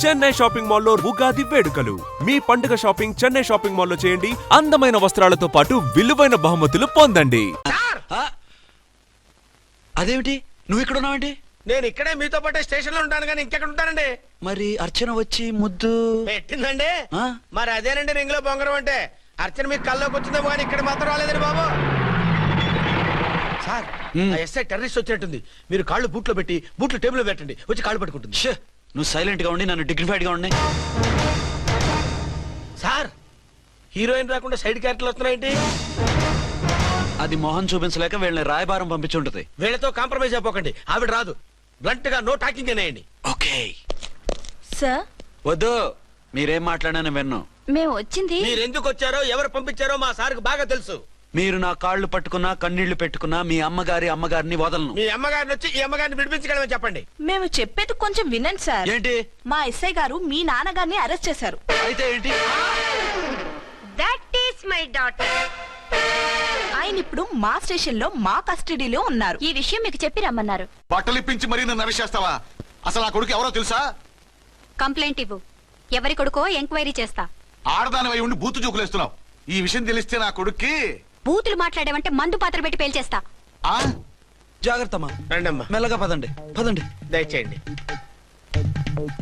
Chennai shopping మాల్లో ఉగాది వేడుకలు. మీ పండుగ షాపింగ్ చెన్నై షాపింగ్ మాల్లో చేయండి. అందమైన వస్త్రాలతో పాటు విలువైన బహుమతులు పొందండి. అదేమిటి నువ్వు ఇక్కడ ఉన్నావేంటి? నేను ఇక్కడే మీతో పాటే స్టేషన్ లో ఉంటాను కానీ ఇంకెక్కడ ఉంటానండి. మరి అర్చన వచ్చి ముద్దు పెట్టిందండి. మరి అదేనండి రింగ్ లో బొంగరం అంటే. అర్చన మీకు కల్లోకి వచ్చిందేమో కానీ ఇక్కడ మాత్రం రాలేదండి బాబు. సార్ ఎస్ఐ టెర్రరిస్ట్ వచ్చినట్టుంది. మీరు కాళ్ళు బూట్లో పెట్టి బూట్లు టేబుల్ లో పెట్టండి, వచ్చి కాళ్ళు పట్టుకుంటుంది. నువ్వు సైలెంట్ గా ఉండి నన్ను డిగ్నిఫైడ్ గా ఉండి. సార్ హీరోయిన్ రాకుండా సైడ్ క్యారెక్టర్లు వస్తున్నాయేంటి? అది మొహం చూపించలేక వీళ్ళని రాయబారం పంపించి ఉంటది. వీళ్ళతో కాంప్రమైజ్ అయిపోకండి, ఆవిడ రాదు. బ్లంట్ గా నో టాకింగ్ అనేయండి. ఓకే సార్ వద్దు, మీరేం మాట్లాడానని విన్ను. మేము వచ్చింది మీరు ఎందుకు వచ్చారో ఎవరు పంపించారో మా సార్కు బాగా తెలుసు. మీరు నా కాళ్ళు పట్టుకున్నా కన్నీళ్లు పెట్టుకున్నా మీ అమ్మగారిని వదలను. మీ అమ్మగారిని వచ్చి ఈ అమ్మగారిని విడిపించగలమని చెప్పండి. మేము చెప్పేది కొంచెం వినండి సార్. ఏంటి? మా ఎస్ఐ గారు మీ నాన్నగారిని అరెస్ట్ చేశారు. అయితే ఏంటి? That is my daughter. ఆయన ఇప్పుడు మా స్టేషన్ లో మా కస్టడీలో ఉన్నారు. ఈ విషయం మీకు చెప్పి రమ్మన్నారు. బట్టలు ఇప్పించి మరీ నన్ను అరెస్ట్ చేస్తావా? అసలు ఆ కొడుకు ఎవరో తెలుసా? కంప్లైంట్ ఇవ్వు. ఎవరి కొడుకో ఎంక్వైరీ చేస్తా. ఆడదానివై ఉండి బూతు చూకులేస్తున్నావు. ఈ విషయం తెలిస్తే నా కొడుక్కి బూతులు మాట్లాడేవంటే మందు పాత్ర పెట్టి పేల్చేస్తా. జాగ్రత్తమ్మా, రండమ్మా. మెల్లగా పదండి పదండి. దయచేయండి.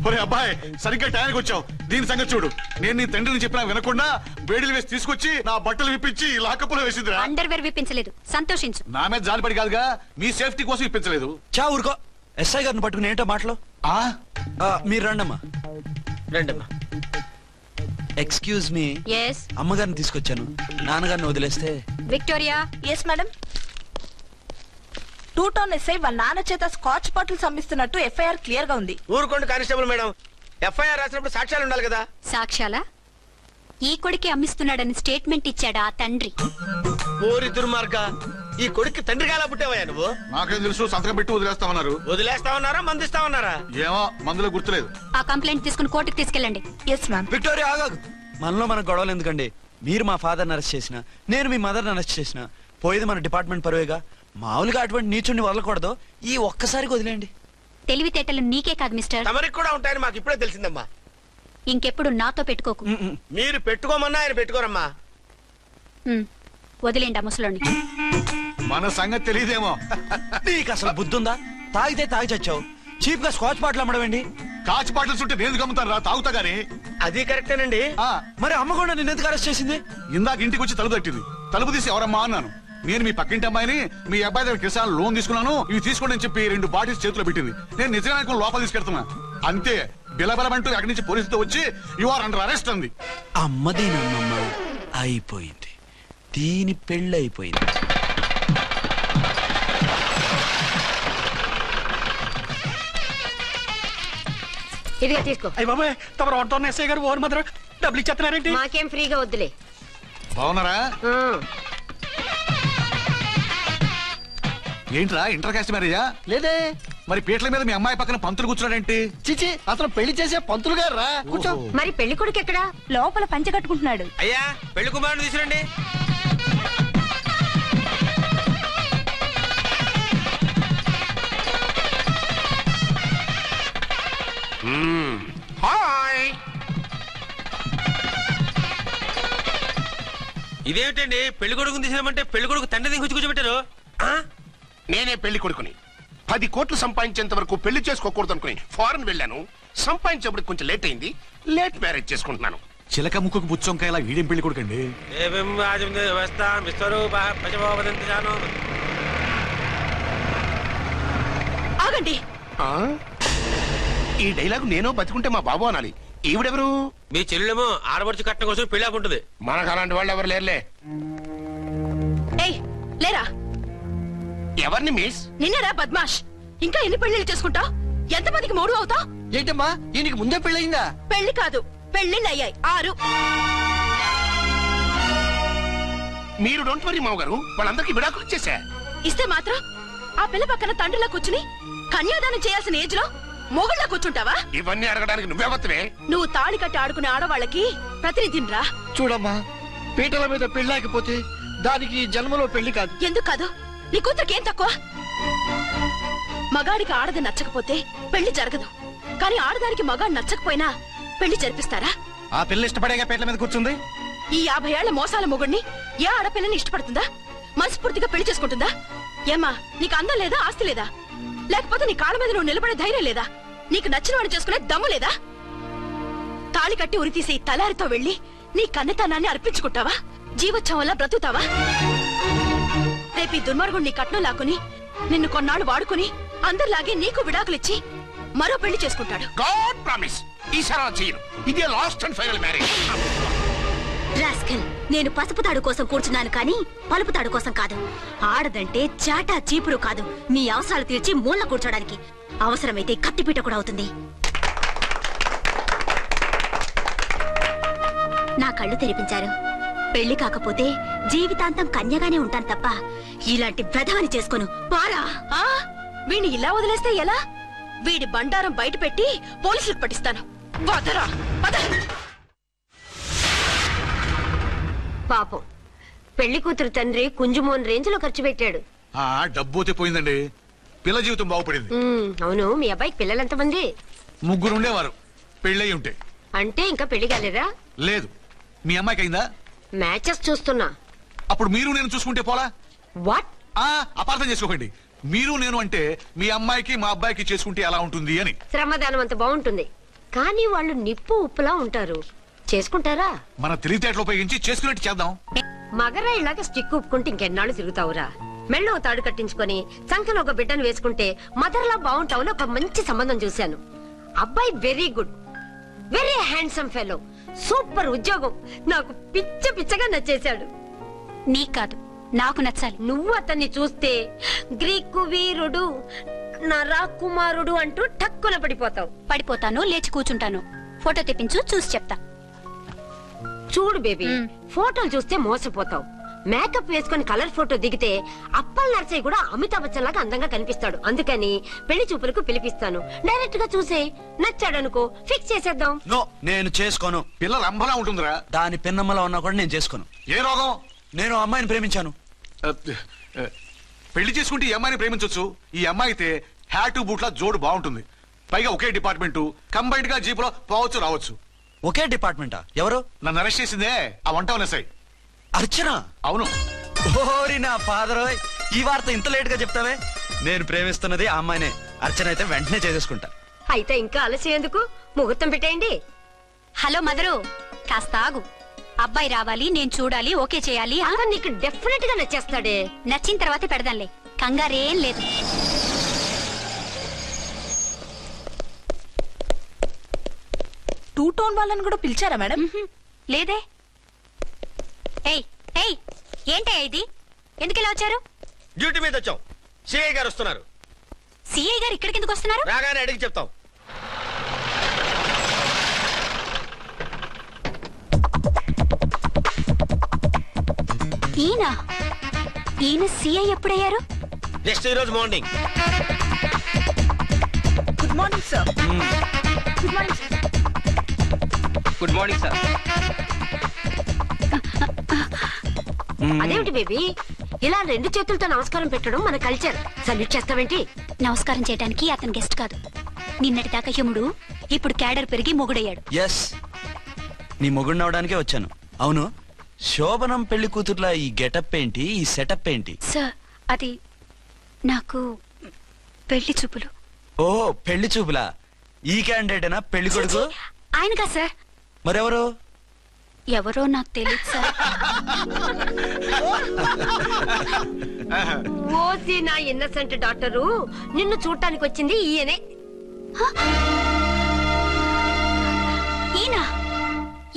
ఒరే అబ్బాయి, సరిగ్గా టైంకి వచ్చావు. దీని సంగతి చూడు. నేను నీ తండ్రిని చెప్పినా వినకుండా వేడిలు వేసి తీసుకొచ్చి నా బట్టలు విప్పించి లాకప్పులో వేసిందిరా. అండర్వేర్ విప్పించలేదు, సంతోషించు. నా మీద జాలిపడి కాదుగా, మీ సేఫ్టీ కోసం ఇప్పించలేదు. చా ఊరుకో. ఎస్ఐ గారిని పట్టుకుని ఏంటో మాటలు. మీరు రండమ్మా. రండమ్మా. Excuse me. ఎస్. అమ్మగారిని తీసుకొచ్చాను. నాన్నగారిని వదిలేస్తే. Victoria. Yes madam. 2 town SI వాళ్ళ నాన్న చేత స్కాచ్ బాటిల్ అమ్మిస్తున్నట్టు ఎఫ్ఐఆర్ క్లియర్ గా ఉంది. ఊరుకోండి కానిస్టేబుల్ మేడం. ఎఫ్ఐఆర్ రాసినప్పుడు సాక్ష్యాలు ఉండాలి కదా. సాక్ష్యాలా? ఈ కొడుకే అమ్మిస్తున్నాడని స్టేట్మెంట్ ఇచ్చాడా ఆ తండ్రి? ఓరి దుర్మార్గ, ఈ కొడుక్కి తండ్రిగా ఎలా పుట్టావయ్యా నువ్వు? నాకేం తెలుసు, సంతకం పెట్టి వదిలేస్తామన్నారు. వదిలేస్తామన్నారా మందిస్తామన్నారా? ఏమో, మందులో గుర్తులేదు. ఆ కంప్లైంట్ తీసుకుని కోర్టుకు తీసుకెళ్ళండి. Yes ma'am. విక్టోరియా ఆగాగు. మనలో మన గొడవలు ఎందుకండి? మీరు మా ఫాదర్ని అరెస్ట్ చేసిన, నేను మీ మదర్ని అరెస్ట్ చేసిన, పోయేది మన డిపార్ట్మెంట్ పరువేగా. మామూలుగా అటువంటి నీచుడిని వదలకూడదు. ఈ ఒక్కసారికి వదిలేండి. తెలివితేటలు నీకే కాదు మిస్టర్, తమరికి కూడా ఉంటాయని మాకు ఇప్పుడే తెలిసిందమ్మా. ఇంకెప్పుడు నాతో పెట్టుకోకు. మీరు పెట్టుకోమన్నా ఆయన పెట్టుకోరమ్మా. వదిలేండి ఆ ముసలోని. మన సంగతి తెలియదేమో. నీకు అసలు బుద్ధుందా? తాగితే తాగి చచ్చావు. చీప్ గా స్కాచ్ బాటిల్ అమ్మడమేంటి? కాచి బాటలు చుట్టూ నేను గమ్ముతాను రా, తాగుతా గానీ. అది కరెక్టేనండి. మరి అమ్మ కూడా నిన్ను ఎందుకు అరెస్ట్ చేసింది? ఇందాక ఇంటికి వచ్చి తలుపు తట్టింది. తలుపు తీసి ఎవరమ్మా అన్నాను. నేను మీ పక్కింటి అమ్మాయిని, మీ అబ్బాయి దగ్గర కిసాన్ లోన్ తీసుకున్నాను, ఇవి తీసుకోండి అని చెప్పి 2 బాటిల్స్ చేతిలో పెట్టింది. నేను నిజంగా లోపల తీసుకెళ్తున్నా. అంతే, బిలబలమంటూ అక్కడి నుంచి పోలీసుతో వచ్చి యు ఆర్ అండర్ అరెస్ట్ అంది. అమ్మదేనమ్మమ్మ అయిపోయింది. దీని పెళ్ళి అయిపోయింది. ఇదిగా తీసుకో. అయ్య బాబాయ్, తమరు ఆటోన్ ఎస్ఐ గారు ఓన్ మాత్రం డబ్బులు ఇచ్చేస్తున్నారేంటి? మాకేం ఫ్రీగా వద్దులే. బాగున్నారా? ఏంట్రా ఇంటర్ కాస్ట్ మ్యారేజా? లేదే. మరి పీటల మీద మీ అమ్మాయి పక్కన పంతులు కూర్చున్నాడేంటి? చిచి, అతను పెళ్లి చేసే పంతులు గారు రా. కూర్చో. మరి పెళ్లి కొడుకు ఎక్కడా? లోపల పంచె కట్టుకుంటున్నాడు. అయ్యా, పెళ్లి కుమారుని తీసుకురండి. హాయ్. ఇదేమిటండి, పెళ్లి కొడుకుని తీసినామంటే పెళ్లి కొడుకు తండ్రి దించి కూర్చోబెట్టారు. నేనే పెళ్లి కొడుకుని. 10 కోట్లు సంపాదించేంత వరకు పెళ్లి చేసుకోకూడదు అనుకుని ఫారెన్ వెళ్ళాను. సంపాదించేప్పుడు కొంచెం లేట్ అయింది. లేట్ మ్యారేజ్ చేసుకుంటున్నాను. చిలక ముక్కుకు బుచ్చొంకాయ ఇలా వీడేం పెళ్లి కొడుకండి? ఆగండి. ఈ డైలాగ్ నేను బతికుంటే మా బాబు అనాలి. ఈవిడెవరు? మీ చెల్లెమో ఆడబడుచు కట్నం కోసం పెళ్లి ఆకుంటుంది. మనకు అలాంటి వాళ్ళు ఎవరు లేరులే. ఏయ్ లేరా. ఎవరిని మిస్? నిన్నరా బద్మాష్. ఇంకా ఎన్ని పెళ్లిళ్ళు చేసుకుంటావు? ఎంతమందికి మూడు అవుతావు? ఏంటమ్మా, ఈయనకి ముందే పెళ్ళయిందా? పెళ్లి కాదు, పెళ్లిళ్ళు అయ్యాయి 6. మీరు డోంట్ వరీ మామగారు, వాళ్ళందరికీ విడాకులు ఇచ్చేసా. ఇస్తే మాత్రం ఆ పిల్ల పక్కన తండ్రిలా కూర్చుని కన్యాదానం చేయాల్సిన ఏజ్ లో మొగుళ్ళ కూర్చుంటావా? ఇవన్నీ అడగడానికి నువ్వెవత్తవే? నువ్వు తాళి కట్టి ఆడుకునే ఆడవాళ్ళకి ప్రతినిధిరా. చూడమ్మా, పీటల మీద పెళ్ళాకపోతే దానికి జన్మలో పెళ్లి కాదు. ఎందుకు కాదు? నీ కూతురికి ఏం తక్కువ? మగాడికి ఆడది నచ్చకపోతే పెళ్లి జరగదు. కానీ ఆడదానికి మగాడు నచ్చకపోయినా పెళ్లి జరిపిస్తారా? ఆ పిల్ల ఇష్టపడేగా పేట్ల మీద కూర్చుంది. ఈ 50 ఏళ్ల మోసాల మొగుడిని ఏ ఆడపిల్లని ఇష్టపడుతుందా? మనస్ఫూర్తిగా పెళ్లి చేసుకుంటుందా? ఏమ్మా, నీకు అందం లేదా, ఆస్తి లేదా? లేకపోతే నీ కాళ్ళ మీద నువ్వు నిలబడే ధైర్యం లేదా? నీకు నచ్చిన వాడిని చేసుకునే దమ్ము లేదా? తాళి కట్టి ఉరితీసే తలారితో వెళ్లి నీ కన్నెతనాన్ని అర్పించుకుంటావా? జీవోత్సవంలా బ్రతుకుతావా? రేపు ఈ దుర్మార్గుడు నీ కట్నం లాక్కుని నిన్ను కొన్నాళ్ళు వాడుకుని అందరిలాగే నీకు విడాకులిచ్చి మరో పెళ్లి చేసుకుంటాడు. గాడ్ ప్రామిస్ ఈసారి చేయను. ఇదే last and final marriage. Rascal, నేను పసుపు తాడు కోసం కూర్చున్నాను కానీ పలుపు తాడు కోసం కాదు. ఆడదంటే చాటా చీపురు కాదు, మీ అవసరాలు తీర్చి మూల కూర్చోడానికి. అవసరమైతే కత్తిపీట కూడా అవుతుంది. నా కళ్ళు తెరిపించారు. పెళ్లి కాకపోతే జీవితాంతం కన్యగానే ఉంటాను తప్ప ఇలాంటి వ్రధమని చేసుకోను. పారా! వీణ్ణి ఇలా వదిలేస్తే ఎలా? వీడి బండారం బయట పెట్టి పోలీసులకు పట్టిస్తాను. వదరా, వద. పాపం పెళ్లి కూతురు తండ్రి కుంజుమోన్ రేంజ్ లో ఖర్చు పెట్టాడు. ఆ డబ్బు పోయిందండి, పిల్ల జీవితం బాగుపడింది. అవును, మీ అబ్బాయికి పిల్లలెంతమంది? 3 ఉండేవారు, పెళ్ళయి ఉంటే. అంటే ఇంకా పెళ్లి కాలేదా? లేదు. మీ అమ్మాయికి అయిందా? మ్యాచెస్ చూస్తున్నా. అప్పుడు మీరు నేను చూసుకుంటే పోలా? వాట్? అపార్థం చేసుకోకండి. మీరు నేను అంటే మీ అమ్మాయికి మా అబ్బాయికి చేసుకుంటే ఎలా ఉంటుంది అని. శ్రమదానం అంత బాగుంటుంది, కానీ వాళ్ళు నిప్పు ఉప్పులా ఉంటారు. చేసుకుంటారా? మన తెలివితేటలు ఉపయోగించి చేసుకున్నట్టు చేద్దాం. మగరాయిలాగా స్టిక్ ఉప్పుకుంటే ఇంకెన్నాళ్ళు తిరుగుతావురా? మెళ్ళో తాడు కట్టించుకొని సంకలో ఒక బిడ్డను వేసుకుంటే మదర్లా బాగుంటావుని ఒక మంచి సంబంధం చూశాను. అబ్బాయి very good, very handsome fellow, super ఉద్యోగం. నాకు పిచ్చగా నచ్చేశాడు. నీకు కాదు, నాకు నచ్చాలి. నువ్వు అతన్ని చూస్తే గ్రీకు వీరుడు, నా రాకుమారుడు అంటూ టక్కున పడిపోతావు. పడిపోతాను, లేచి కూర్చుంటాను. ఫోటో తెప్పించు, చూసి చెప్తా. చూడు బేబీ, ఫోటోలు చూస్తే మోసపోతావు. మేకప్ వేసుకుని కలర్ ఫోటో దిగితే అప్పల్ నర్సయ్య కూడా అమితాబ్ బచ్చన్ లాగా అందంగా కనిపిస్తాడు. అందుకని పెళ్లి చూపులకు పిలిపిస్తాను. డైరెక్ట్ గా చూసే నచ్చాడనుకో ఫిక్స్ చేసేద్దాం. నో, నేను చేసుకోను. పిల్ల రంభలా ఉంటుందిరా. దాని పిన్నమ్మలా ఉన్నా కూడా నేను చేసుకోను. ఏ రోగం? నేను అమ్మాయిని ప్రేమించాను. పెళ్లి చేసుకుంటే ఈ అమ్మాయిని ప్రేమించొచ్చు. ఈ అమ్మాయి అయితే హ్యాటు బూట్ల జోడు బాగుంటుంది. పైగా ఒకే డిపార్ట్మెంట్, కంబైన్డ్ గా జీపులో పోవచ్చు రావచ్చు. ఒకే డిపార్ట్మెంటా? ఎవరు? నన్ను అరెస్ట్ చేసిందే ఆ వంట ఉన్నసాయి. అర్చన? అవును. ఓరి నా ఫాదర్, ఈ వార్త ఇంత లేట్ గా చెప్తావే. నేను ప్రేమిస్తున్నది ఆ అమ్మాయినే. అర్చన అయితే వెంటనే చేసేసుకుంటా. అయితే ఇంకా ఆలస్యం ఎందుకు? ముహూర్తం పెట్టేయండి. హలో మదరు, కాస్త ఆగు. అబ్బాయి రావాలి, నేను చూడాలి, ఓకే చేయాలి. నీకు డెఫినెట్ గా నచ్చేస్తాడే. నచ్చిన తర్వాత పెడదాంలే, కంగారేం లేదు. టూ టోన్ వాళ్ళని కూడా పిలిచారా మేడం? లేదే. ఏయ్ ఏయ్, ఏంటయ్యా ఇది? ఎందుకు ఇలా వచ్చారు? డ్యూటీ మీద వచ్చాం. సిఐ గారు వస్తున్నారు. సిఐ గారు ఇక్కడికి ఎందుకు వస్తున్నారు? రాగానే అడిగి చెప్తాం. ఈయన సిఐ ఎప్పుడయ్యారు? నెక్స్ట్ ఈ రోజు morning. Good morning sir. Good morning sir. Good morning sir. అదేమిటి బేబీ, ఇలా 2 చేతులతో నమస్కారం పెట్టడం మన కల్చర్. సల్యూట్ చేస్తావేంటి? నమస్కారం చేయడానికి అతను గెస్ట్ కాదు. నిన్నటి దాకా యముడు, ఇప్పుడు క్యాడర్ పెరిగి మొగుడయ్యాడు. ఎస్, నీ మొగుడిని అవడానికే వచ్చాను. అవును, శోభనం పెళ్లి కూతుర్లా ఈ గెటప్ ఏంటి, ఈ సెటప్ ఏంటి? సార్, అది నాకు పెళ్లి చూపులు. ఓ, పెళ్లి చూపులా? ఈ క్యాండిడేటేనా పెళ్లి కొడుకు? ఆయనగా సార్. మరెవరు? ఎవరో నాకు తెలియదు సార్. ఓసి నా ఇన్నసెంట్ డాక్టరు, నిన్ను చూడటానికి వచ్చింది ఈయనే.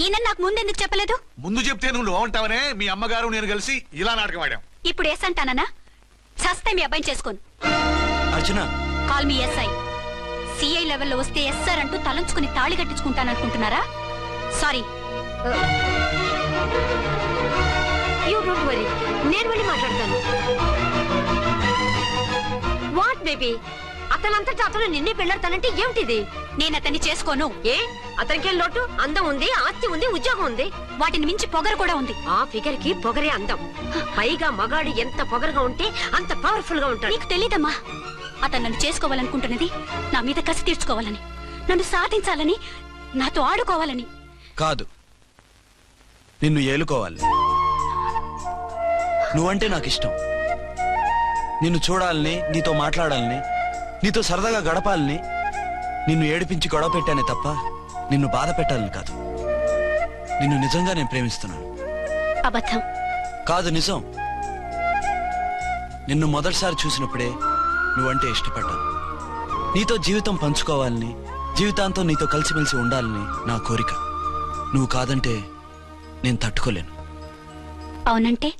ఈయన నాకు ముందెందుకు చెప్పలేదు? ముందు చెప్తే నువ్వు బాగుంటావనే మీ అమ్మగారు నేను కలిసి ఇలా నాటకం ఆడాం. ఇప్పుడు ఎస్ అంటానా? చస్తే మీ అబ్బాయిని చేసుకోను. అర్చన, కాల్ మీ ఎస్ఐ. సిఐ లెవెల్లో వస్తే ఎస్ఆర్ అంటూ తలంచుకుని తాళి కట్టించుకుంటాననుకుంటున్నారా? సారీ. యూ డోంట్ వరీ, నేను వెళ్ళి మాట్లాడతాను. వాట్ బేబీ, అతనంతటా అతను నిన్నే పెళ్ళాడతానంటే ఏమిటిది? నేను అతన్ని చేసుకోను. ఏ, అతనికేం లోటు? అందం ఉంది, ఆస్తి ఉంది, ఉద్యోగం ఉంది. వాటిని మించి పొగరు కూడా ఉంది. ఆ ఫిగర్ కి పొగరే అందం. పైగా మగాడు ఎంత పొగరుగా ఉంటే అంత పవర్ఫుల్ గా ఉంటాడు. నీకు తెలీదమ్మా, అతను నన్ను చేసుకోవాలనుకుంటున్నది నా మీద కసి తీర్చుకోవాలని. నన్ను సాధించాలని, నాతో ఆడుకోవాలని. కాదు, నిన్ను ఏలుకోవాలి. నువ్వంటే నాకు ఇష్టం. నిన్ను చూడాలని, నీతో మాట్లాడాలని, నీతో సరదాగా గడపాలని, నిన్ను ఏడిపించి గొడవ పెట్టానే తప్ప నిన్ను బాధ పెట్టాలని కాదు. నిన్ను నిజంగా నేను ప్రేమిస్తున్నాను. అబద్ధం. కాదు, నిజం. నిన్ను మొదటిసారి చూసినప్పుడే నువ్వంటే ఇష్టపడ్డాను. నీతో జీవితం పంచుకోవాలని, జీవితాంతం నీతో కలిసిమెలిసి ఉండాలని నా కోరిక. నువ్వు కాదంటే నేను తట్టుకోలేను. అవునంటే?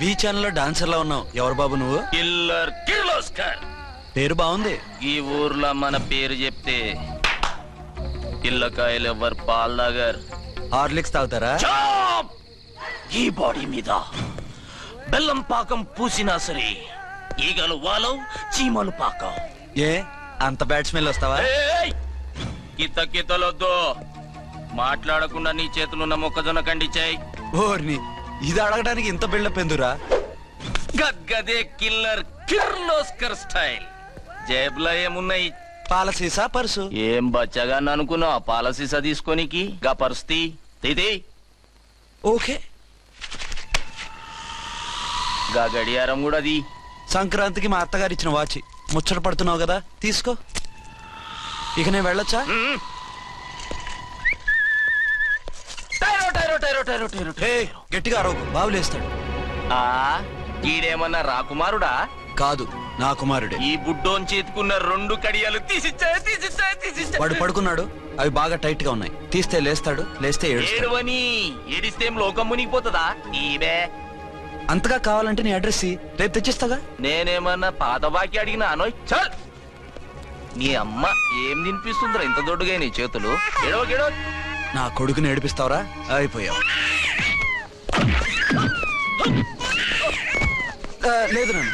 వి ఛానల్లో డాన్సర్లా ఉన్నావు. ఎవరు బాబు నువ్వు? కిల్లర్ కిర్లోస్కర్. పేరు బాగుంది. ఈ ఊర్లో మన పేరు చెప్తే పిల్లకాయలు ఎవరు పాల్ తాగర్. హార్లిక్స్ తాగుతారా? ఈ బాడీ మీద బెల్లం పాకం పూసినా సరే ఈగలు వాలవు, చీమలు పాకం. ఏ అంత బ్యాడ్ స్మెల్ వస్తావా? కిత కితలొద్దు. మాట్లాడకుండా నీ చేతులున్న మొక్కజొన్న కండిచాయి. ఓర్ని, ఇది అడగడానికి ఇంత బిల్డప్ ఎందురా? గద్గదే కిల్లర్ కిర్లోస్కర్ స్టైల్. జేబులో ఏమున్నాయి? పాల సీసా, పర్సు. ఏం బచ్చగా అనుకున్నావు? పాల సీసా తీసుకోనికి గా పరిస్థితి తీది. ఓకే. గా గడియారం కూడా అది. సంక్రాంతికి మా అత్తగారు ఇచ్చిన వాచి. ముచ్చట పడుతున్నావు కదా, తీసుకో. ఇక నేను వెళ్ళొచ్చా? గట్టిగా అరవకు, బావులేస్తాడు. ఈడేమన్నా రాకుమారుడా? కాదు, నా కుమారుడే. ఈ బుడ్డోన్ చేతుకున్న 2 కడియాలు తీసిచ్చా. వాడు పడుకున్నాడు, అవి బాగా టైట్ గా ఉన్నాయి. తీస్తే లేస్తాడు, లేస్తే ఏడుస్తాడు. ఏడువని ఏడిస్తే లోకం మునిగిపోతుందా? ఈబే అంతగా కావాలంటే నీ అడ్రస్ రేపు తెచ్చిస్తాగా. నేనేమన్నా పాత బాకి అడిగినా అనోయ్. చల్, నీ అమ్మ ఏం తినిపిస్తుందిరా ఇంత దొడ్డుగా నీ చేతులు? ఏడవ నా కొడుకుని ఏడిపిస్తావరా? అయిపోయావు. లేదు నన్ను.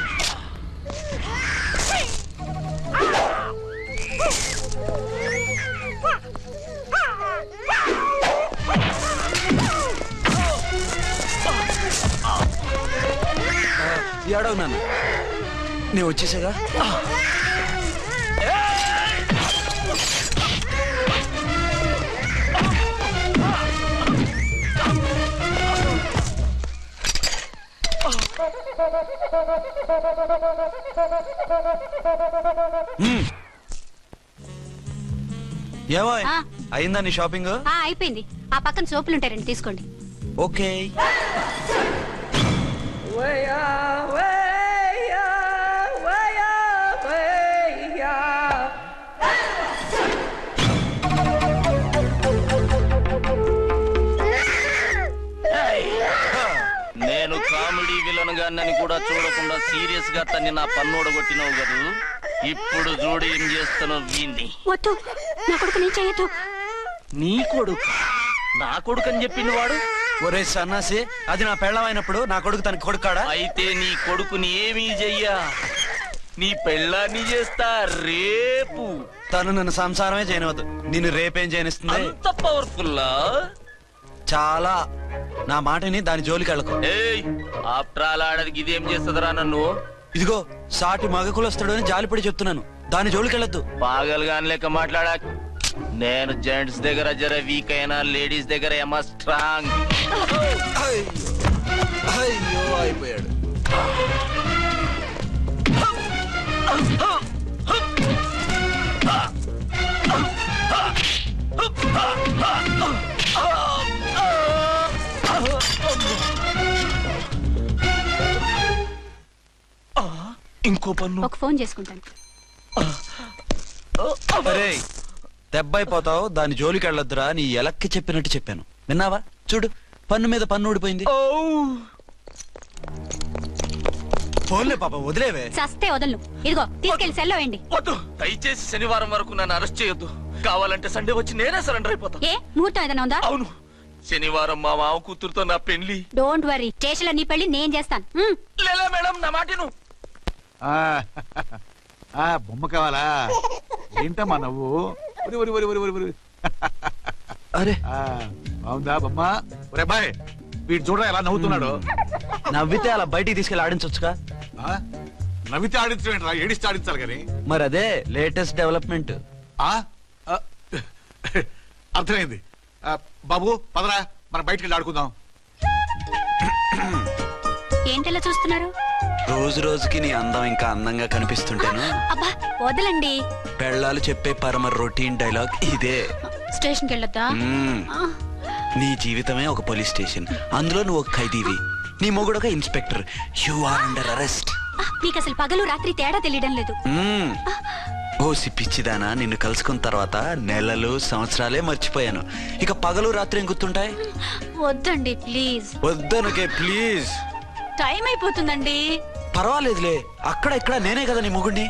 ఏడవు నాన్న, నేను వచ్చేసాగా. ఏమో అయిందా నీ షాపింగ్? అయిపోయింది. ఆ పక్కన సోపులుంటారండి, తీసుకోండి. ఓకే. నేను కామెడీ విలన్ గాన్నని కూడా చూడకుండా సీరియస్ గా తన్ని నా పన్నోడగొట్టినావు కదూ. ఇప్పుడు చూడు ఏం చేస్తున్నావు వీణ్ణి. వద్దు, నా కొడుకు నేను చేయొద్దు. నీ కొడుకు? నా కొడుకు అని చెప్పింది వాడు. ఒరే సన్నాసి, అది నా పెళ్ళమైనప్పుడు నా కొడుకు తన కొడుకాడా? అయితే నీ కొడుకుని ఏమీ చెయ్యా, నీ పెళ్ళాన్ని చేస్తా రేపు. తను నన్ను సంసారమే చేయనవద్దు, నిన్ను రేపేం చేయనిస్తుంది? అంత పవర్ఫుల్లా? చాలా. నా మాటని దాని జోలికి వెళ్ళకు. ఏయ్, ఆఫ్టర్ ఆల్ ఆడదికి ఇదేం చేస్తుందిరా నన్ను? ఇదిగో సాటి మగకులొస్తాడు అని జాలిపడి చెప్తున్నాను, దాని జోలికి వెళ్ళొద్దు. పాగలుగాని లెక్క మాట్లాడా. నేను జెంట్స్ దగ్గర జర వీక్ అయినా లేడీస్ దగ్గర ఏమో స్ట్రాంగ్. అయ్యో అయిపోయాడు. ఇంకో పన్ను. ఒక ఫోన్ చేసుకుంటాను. అరే దెబ్బైపోతావు, దాని జోలికి వెళ్ళొద్దురా. నీ ఎలక్కి చెప్పినట్టు చెప్పాను, విన్నావా? చూడు, పన్ను మీద పన్ను ఊడిపోయింది. ఫోన్లే పాప, వదిలేవే. చస్తే వదలను. ఇదిగో తీసుకెళ్లి సెల్లో వేయండి. వద్దు, దయచేసి శనివారం వరకు నన్ను అరెస్ట్ చేయొద్దు. కావాలంటే సండే వచ్చి నేనే సరెండర్ అయిపోతా. ఏ ముహూర్తం ఏదైనా ఉందా? అవును, శనివారం మా మామ కూతురుతో నా పెళ్లి. డోంట్ వరీ, స్టేషన్లో నీ పెళ్లి నేను చేస్తాను. లేలా మేడం, నా మాటను. బొమ్మ కావాలా? ఏంటమ్మా నవ్వు? అరే బాగుందా బొమ్మ? ఒరే బాయ్, వీడు చూడరా ఎలా నవ్వుతున్నాడు. నవ్వితే అలా బయటికి తీసుకెళ్ళి ఆడించొచ్చుగా. నవ్వితే ఆడించడం, ఏడిస్తే ఆడించాలి కానీ. మరి అదే లేటెస్ట్ డెవలప్మెంట్. అర్థమైంది. బాబు పదరా, మనం బయటికి వెళ్ళి ఆడుకుందాం. ఏంటలా చూస్తున్నారు? రోజు రోజుకి నీ అందం ఇంకా అందంగా కనిపిస్తుంటాను. అబ్బా వదలండి. పెళ్ళాలు చెప్పే పరమ రొటీన్ డైలాగ్ ఇదే. స్టేషన్కి వెళ్ళొద్దా? నీ జీవితమే ఒక పోలీస్ స్టేషన్, అందులో నువ్వు ఒక ఖైదీవి, నీ మొగుడు ఒక inspector. You are under arrest. మీకు అసలు పగలు రాత్రి తేడా తెలియడం లేదు. ఓ సిప్పిచ్చిదానా, నిన్ను కలుసుకున్న తర్వాత నెలలు సంవత్సరాలే మర్చిపోయాను. ఇక పగలు రాత్రి ఏం గుర్తుంటాయి? వద్దండి ప్లీజ్. వద్దనకే ప్లీజ్. టైం అయిపోతుందండి. పర్వాలేదులే, అక్కడ ఇక్కడ నేనే కదా నీ మొగుడిని.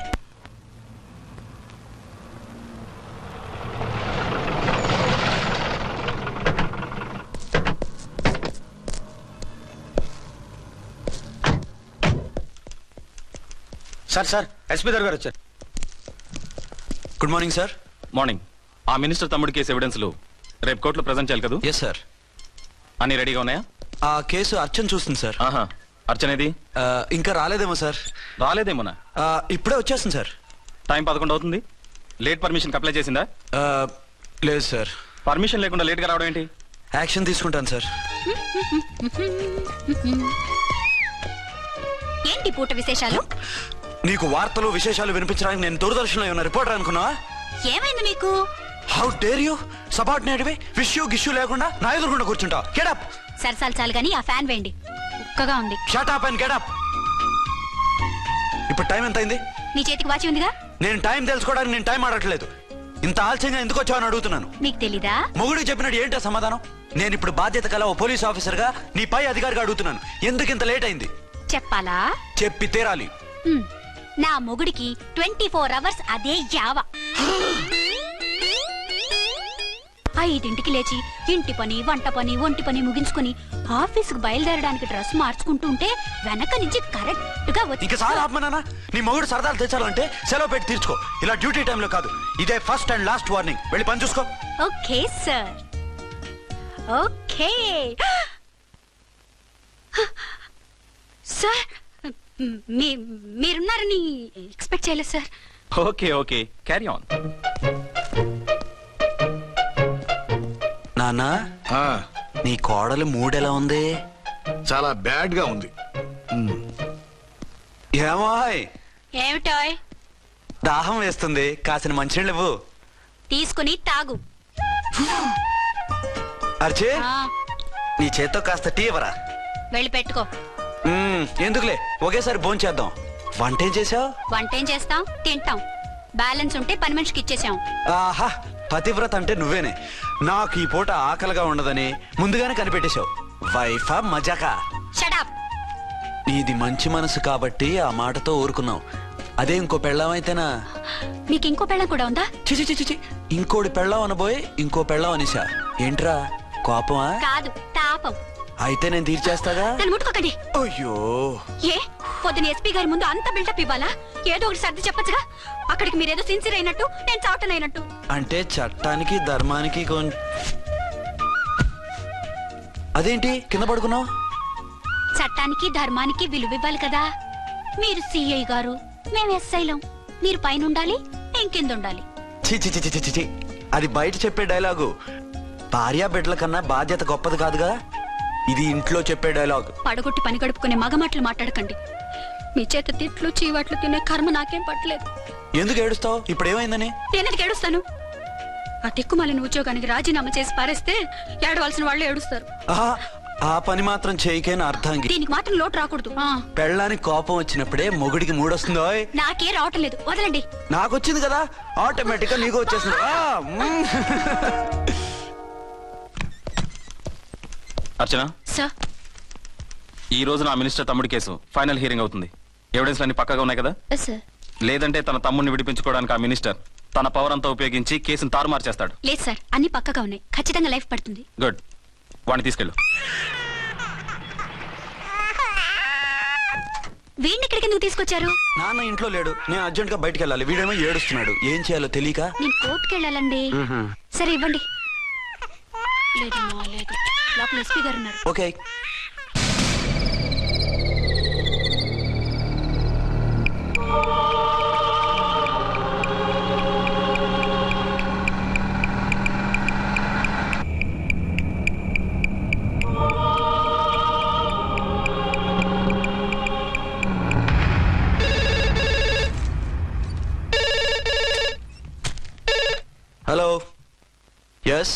సార్ ఎస్పీ గారు వచ్చారు. Good morning sir. మార్నింగ్. ఆ మినిస్టర్ తమ్ముడి కేసు ఎవిడెన్స్లు రేపు కోర్టులో ప్రెజెంట్ చేయాలి కదా? Yes sir. అన్ని రెడీగా ఉన్నాయా? ఆ కేసు అర్చన్ చూస్తుంది సార్. ఆహా, అర్చనేది? ఇంకా రాలేదేమో సార్. రాలేదేమోనా? ఇప్పుడే వచ్చేస్తుంది సార్. టైం 11 అవుతుంది. లేట్ పర్మిషన్ అప్లై చేసిందా? లేదు సార్. పర్మిషన్ లేకుండా లేట్ గా రావడం ఏంటి? యాక్షన్ తీసుకుంటాను సార్. ఏంటి పూట విశేషాలు? నీకు వార్తలు విశేషాలు వినిపించడానికి నేను దూరదర్శన్లో ఉన్న రిపోర్టర్ అనుకున్నావా? ఏమైంది మీకు? హౌ డేర్ యూ సబార్డినేట్వి విష్యూ గిష్యూ లేకుండా నా ఎదురుకుండా కూర్చుంటావు? Get up. సరసాలు చాలు గానీ ఆ ఫ్యాన్ వేయండి, ఉక్కగా ఉంది. Shut up and get up. ఇప్పుడు టైం ఎంత అయింది? నీ చేతికి వాచి ఉందిగా. నేను టైం తెలుసుకోవడానికి నేను టైం ఆడట్లేదు. ఇంత ఆలస్యంగా ఎందుకు వచ్చావని అడుగుతున్నాను. మీకు తెలీదా? మొగుడికి చెప్పినట్టు ఏంటో సమాధానం? నేను ఇప్పుడు బాధ్యత కల ఓ పోలీస్ ఆఫీసర్ గా నీ పై అధికారిగా అడుగుతున్నాను, ఎందుకు ఇంత లేట్ అయింది? చెప్పాలా? చెప్పి తీరాలి. నా మొగుడికి 24 అవర్స్ అదే యావ. 5ంటికి లేచి ఇంటి పని, వంట పని, ఒంటి పని ముగించుకుని ఆఫీసుకు బయలుదేరడానికి డ్రెస్ మార్చుకుంటూ ఉంటే వెనక నుంచి కరెక్ట్ గా వచ్చి. ఇంకా చాలా ఆత్మనానా, నీ మొగుడు సరదాలు తెచ్చాలంటే సెలవు పెట్టి తీర్చుకో. ఇలా డ్యూటీ టైంలో కాదు. ఇదే ఫస్ట్ అండ్ లాస్ట్ వార్నింగ్. వెళ్ళి పని చూసుకో. Okay sir, okay sir. మీరున్నారని ఎక్స్పెక్ట్ చేయలేదు sir. Okay okay, carry on. నాన్నా, నీ కోడలు మూడెలా ఉంది? చాలా బ్యాడ్ గా ఉంది. ఏమాయ్? ఏమిటాయ్? దాహం వేస్తుంది, కాసిన మంచినీళ్ళు ఇవ్వు. తీసుకుని తాగు. అర్చే, నీ చేత్తో కాస్త టీ ఇవ్వరా? వెళ్ళి పెట్టుకో. ఎందుకులే, ఒకేసారి భోంచేద్దాం. వంటేం చేసావు? వంటేం చేస్తాం, తింటాం. బ్యాలెన్స్ ఉంటే పని మనిషికి ఇచ్చేసాం. ఆహా, పతివ్రత అంటే నువ్వేనే. నాకు ఈ పూట ఆకలిగా ఉండదని ముందుగానే కనిపెట్టేశావు. వైఫా మజాకా? Shut up. నీది మంచి మనసు కాబట్టి ఆ మాటతో ఊరుకున్నావు. అదే ఇంకో పెళ్ళాం అయితేనా? మీకు ఇంకో పెళ్ళం కూడా ఉందా? చిచి చిచి చి, ఇంకోటి పెళ్ళాం అనబోయి ఇంకో పెళ్ళాం అనేసా. ఏంట్రా కోపమా? కాదు, తాపం. అయితే నేను తీర్చేస్తాగా. నన్ను ముట్టుకోకండి. అయ్యో, ఏ పొద్దున ఎస్పీ గారి ముందు అంత బిల్డప్ ఇవ్వాలా? ఏదో ఒకటి సర్ది చెప్పచ్చుగా. అక్కడికి మీరేదో సిన్సియర్ అయినట్టు, నేను చావటం అయినట్టు. అంటే చట్టానికి ధర్మానికి అదేంటి కింద పడుకున్నావు? చట్టానికి ధర్మానికి విలువ ఇవ్వాలి కదా. మీరు సిఐ గారు, మేము ఎస్ఐలం. మీరు పైన ఉండాలి, నేను కింద ఉండాలి. చి చి చి చి, అది బయట చెప్పే డైలాగు. భార్యా బిడ్డల కన్నా బాధ్యత గొప్పది కాదుగా. ఇది ఇంట్లో చెప్పే డైలాగ్. పడగొట్టి పని గడుపుకునే మగమాటలు మాట్లాడకండి. మీ చేత తిట్లు చీవాట్లు తినే కర్మ నాకేం పట్టలేదు. ఎందుకు ఏడుస్తావు? ఇప్పుడు ఏమైందని? నేనెందుకు ఏడుస్తాను? ఆ తిక్కుమాలిన ఉద్యోగానికి రాజీనామా చేసి పారేస్తే ఏడవలసిన వాళ్ళు ఏడుస్తారు. ఆ పని మాత్రం చేయకేన అర్థంగి. దీనికి మాత్రం లోటు రాకూడదు. పెళ్ళానికి కోపం వచ్చినప్పుడే మొగుడికి మూడొస్తుందో. నాకే రావటం లేదు, వదలండి. నాకు వచ్చింది కదా, ఆటోమేటిక్ గా నీకు వచ్చేసింది. అర్చన సార్, ఈ రోజు నా మినిస్టర్ తమ్ముడి కేసు ఫైనల్ హియరింగ్ అవుతుంది. ఎవిడెన్స్ అన్ని పక్కగా ఉన్నాయి కదా? సార్. లేదంటే తన తమ్ముడిని విడిపించుకోవడానికి ఆ మినిస్టర్ తన పవర్ అంతా ఉపయోగించి కేసును తారుమారు చేస్తాడు. లేదు సార్, అన్ని పక్కగా ఉన్నాయి. ఖచ్చితంగా లైఫ్ పడుతుంది. గుడ్, వాడిని తీసుకెళ్ళు. వీడిని ఇక్కడికి ఎందుకు తీసుకొచ్చారు? నాన్న ఇంట్లో లేడు, నేను అర్జెంట్ గా బయటకు వెళ్ళాలి. వీడేమో ఏడుస్తున్నాడు, ఏం చేయాలో తెలియక. నేను కోర్టుకు వెళ్ళాలండి. సరే ఇవ్వండి. లేదు లేదు, లోపల ఎస్పీ గారు ఉన్నారు. ఓకే. Hello, yes.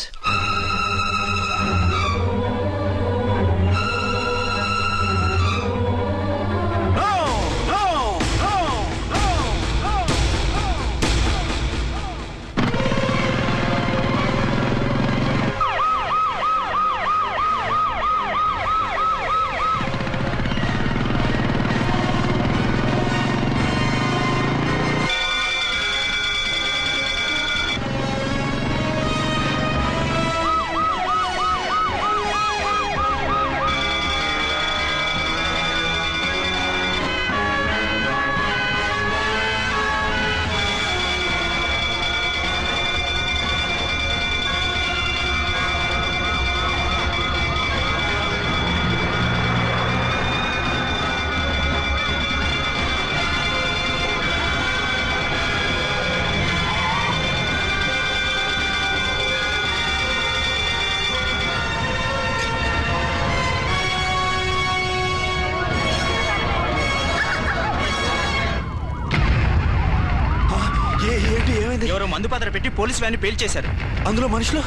ఎవరో మందు పాత్ర పెట్టి పోలీసు వ్యాన్ పేల్చేశారు. అందులో మనుషులు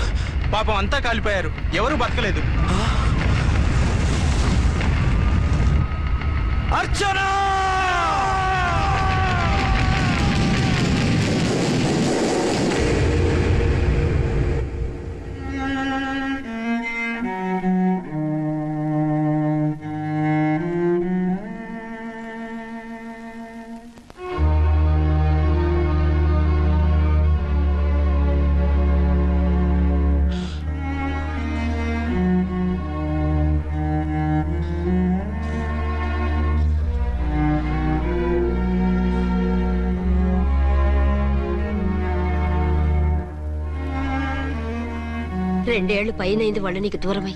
పాపం అంతా కాలిపోయారు, ఎవరు బతకలేదు. అర్చన! రెండేళ్లు పైనైంది వాళ్ళు నీకు దూరమై.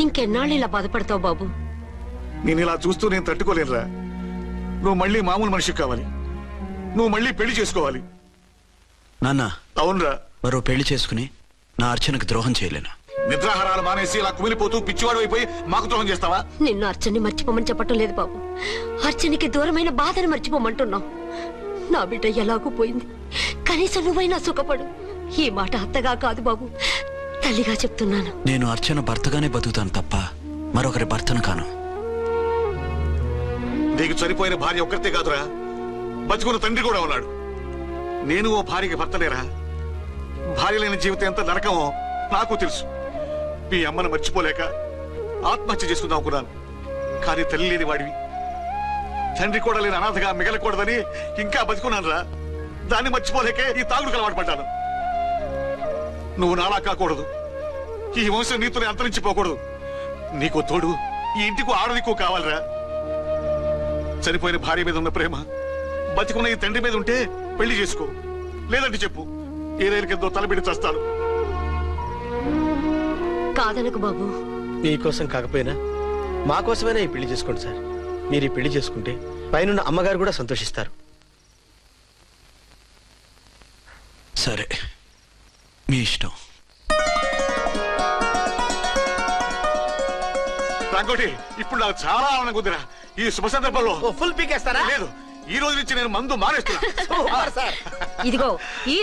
ఇంకెన్నాళ్ళు ఇలా బాధపడతావు బాబు? నేను ఇలా చూస్తూ నేను తట్టుకోలేనురా. నువ్వు మళ్ళీ మామూలు మనిషి కావాలి, నువ్వు మళ్ళీ పెళ్లి చేసుకోవాలి. నాన్న, అవునరా. మరో పెళ్లి చేసుకుని నా అర్చనకు ద్రోహం చేయలేను. నిద్రాహారాలు మానేసి ఇలా కుమిలిపోతూ పిచ్చివాడు అయిపోయి మాకు ద్రోహం చేస్తావా? నిన్ను అర్చన్ని మర్చిపోమని చెప్పటం లేదు బాబు, అర్చనికి దూరమైన బాధను మర్చిపోమంటున్నావు. నా బిడ్డ ఎలాగూ పోయింది, కనీసం నువ్వైనా సుఖపడు. ఈ మాట అత్తగా కాదు బాబు, తల్లిగా చెప్తున్నాను. నేను అర్చన భర్తగానే బతుకుతాను తప్ప మరొకరి భర్తను కాను. నీకు చనిపోయిన భార్య ఒక్కరితే కాదురా, బతుకున్న తండ్రి కూడా ఉన్నాడు. నేను ఓ భార్యకి భర్తలేరా? భార్య లేని జీవితం ఎంత నరకమో నాకు తెలుసు. మీ అమ్మను మర్చిపోలేక ఆత్మహత్య చేసుకుందాం అనుకున్నాను. కానీ తల్లి లేని వాడివి, తండ్రి కూడా లేని అనాథగా మిగలకూడదని ఇంకా బతుకున్నాను రా. దాన్ని మర్చిపోలేకే ఈ తాగుడుకు అలవాటు పడ్డాను. నువ్వు నాలా కాకూడదు, ఈ వంశం నీతోనే అంతరించిపోకూడదు. నీకో తోడు, ఈ ఇంటికి ఆడదికో కావాలిరా. చనిపోయిన భార్య మీద ఉన్న ప్రేమ బతికున్న ఈ తండ్రి మీద ఉంటే పెళ్లి చేసుకో, లేదంటే చెప్పు, ఏ రైలు కిందో తలబిడి చస్తాను. కాదనకు బాబు. మీకోసం కాకపోయినా మా కోసమైనా ఈ పెళ్లి చేసుకోండి సార్. మీరు ఈ పెళ్లి చేసుకుంటే పైన అమ్మగారు కూడా సంతోషిస్తారు. సరే, మీ ఇష్టం. రంగోటి, ఇప్పుడు నాకు చాలా ఆనందంగా ఉందిరా. ఈ శుభ సందర్భంలో ఫుల్ పీకేస్తారా? లేదు, ఈ రోజు నుంచి నేను మందు మానేస్తున్నా. ఇదిగో ఈ